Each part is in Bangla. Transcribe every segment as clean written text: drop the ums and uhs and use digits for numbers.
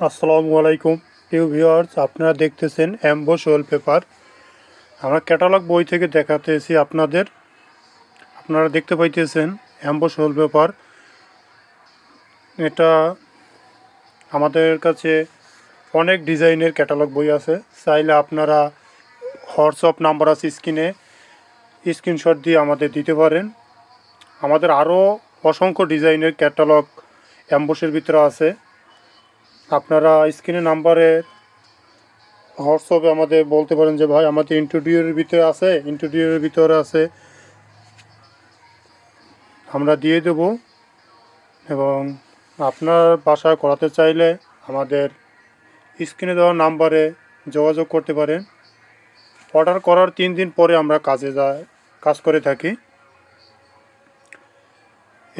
আসসালামু আলাইকুম প্রিয় ভিউয়ার্স, আপনারা দেখতেছেন অ্যাম্বোস ওয়ালপেপার। আমরা ক্যাটালগ বই থেকে দেখাতেছি আপনারা দেখতে পাইতেছেন অ্যাম্বোস ওয়ালপেপার। এটা আমাদের কাছে অনেক ডিজাইনের ক্যাটালগ বই আছে। চাইলে আপনারা হোয়াটসঅ্যাপ নাম্বার আছে স্ক্রিনশট দিয়ে আমাদের দিতে পারেন। আমাদের আরও অসংখ্য ডিজাইনের ক্যাটালগ অ্যাম্বোসের ভিতরে আছে। আপনারা স্ক্রিনে নাম্বারে হোয়াটসঅ্যাপে আমাদের বলতে পারেন যে ভাই আমাদের ইন্টেরিয়রের ভিতরে আছে, আমরা দিয়ে দেব। এবং আপনার বাসায় করাতে চাইলে আমাদের স্ক্রিনে দেওয়া নাম্বারে যোগাযোগ করতে পারেন। অর্ডার করার 3 দিন পরে আমরা কাজ করে থাকি।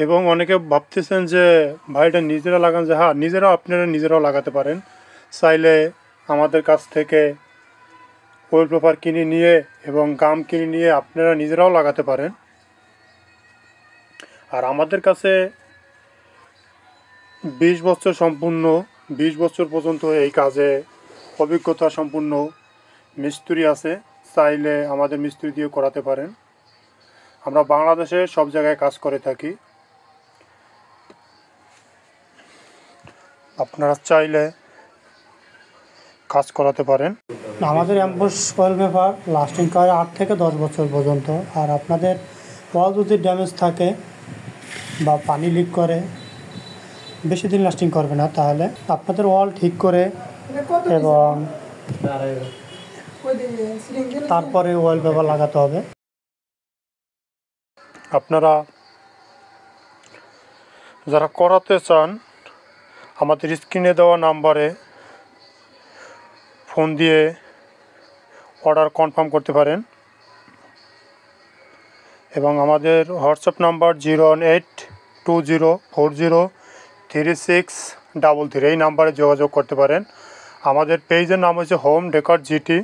এবং অনেকে ভাবতেছেন যে ভাই এটা নিজেরা লাগান, যে হ্যাঁ আপনারা নিজেরাও লাগাতে পারেন। চাইলে আমাদের কাছ থেকে ওয়ালপেপার কিনে নিয়ে এবং গাম কিনে নিয়ে আপনারা নিজেরাও লাগাতে পারেন। আর আমাদের কাছে 20 বছর পর্যন্ত এই কাজে অভিজ্ঞতা সম্পূর্ণ মিস্ত্রি আছে। চাইলে আমাদের মিস্ত্রি দিয়ে করাতে পারেন। আমরা বাংলাদেশে সব জায়গায় কাজ করে থাকি। আপনারা চাইলে কাজ করাতে পারেন। আমাদের অ্যাম্বোস ওয়ালপেপার লাস্টিং করে 8 থেকে 10 বছর পর্যন্ত। আর আপনাদের ওয়াল যদি ড্যামেজ থাকে বা পানি লিক করে বেশি দিন লাস্টিং করবে না। তাহলে আপনাদের ওয়াল ঠিক করে এবং তারপরে ওয়ালপেপার লাগাতে হবে। আপনারা যারা করাতে চান আমাদের স্ক্রিনে দেওয়া নাম্বারে ফোন দিয়ে অর্ডার কনফার্ম করতে পারেন। এবং আমাদের হোয়াটসঅ্যাপ নাম্বার 01820403633 এই নাম্বারে যোগাযোগ করতে পারেন। আমাদের পেজের নাম হচ্ছে হোম ডেকর জিটি।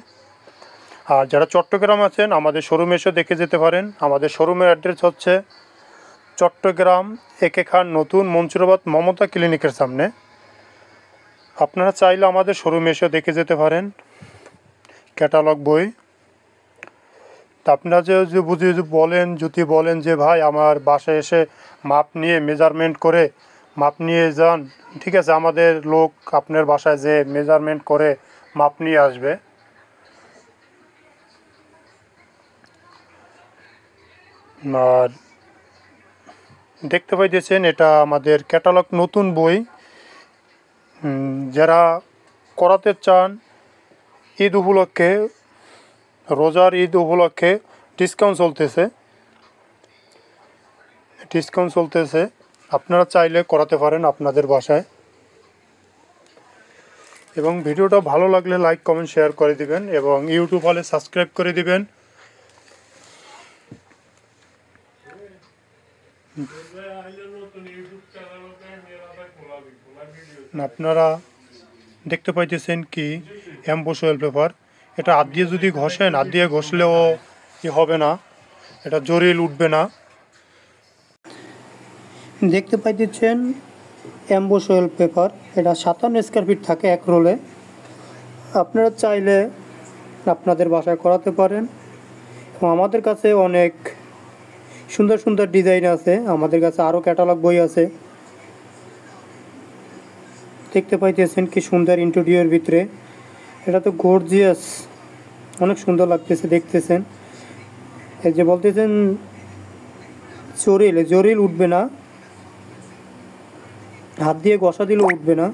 আর যারা চট্টগ্রাম আছেন আমাদের শোরুমে এসে দেখে যেতে পারেন। আমাদের শোরুমের অ্যাড্রেস হচ্ছে চট্টগ্রাম একে খান নতুন মনসুরাবাদ মমতা ক্লিনিকের সামনে। আপনারা চাইলে আমাদের শোরুমে এসে দেখে যেতে পারেন ক্যাটালগ বই। তা আপনারা যদি বলেন যে ভাই আমার বাসায় এসে মাপ নিয়ে যান, ঠিক আছে, আমাদের লোক আপনার বাসায় যে মেজারমেন্ট করে মাপ নিয়ে আসবে। আর দেখতে পাইতেছেন এটা আমাদের ক্যাটালগ নতুন বই। যারা করাতে চান রোজার ঈদ উপলক্ষে ডিসকাউন্ট চলতেছে। আপনারা চাইলে করাতে পারেন আপনাদের বাসায়। এবং ভিডিওটা ভালো লাগলে লাইক কমেন্ট শেয়ার করে দিবেন এবং ইউটিউব হলে সাবস্ক্রাইব করে দিবেন। আপনারা দেখতে পাইতেছেন কি অ্যাম্বোস ওয়ালপেপার। এটা হাত দিয়ে যদি ঘষেন, হাত দিয়ে ঘষলেও হবে না, এটা জরিল উঠবে না। দেখতে পাইতেছেন অ্যাম্বোস ওয়ালপেপার। এটা 57 স্কয়ার ফিট থাকে এক রোলে। আপনারা চাইলে আপনাদের বাসায় করাতে পারেন। এবং আমাদের কাছে অনেক সুন্দর সুন্দর ডিজাইন আছে। আমাদের কাছে আরও ক্যাটালগ বই আছে। দেখতে পাইতেছেন কি সুন্দর ইন্টেরিয়র ভিতরে। এটা তো গর্জিয়াস, অনেক সুন্দর লাগতেছে দেখতেছেন। এই যে বলতেছেন জরিল উঠবে না, হাত দিয়ে ঘষা দিলেও উঠবে না।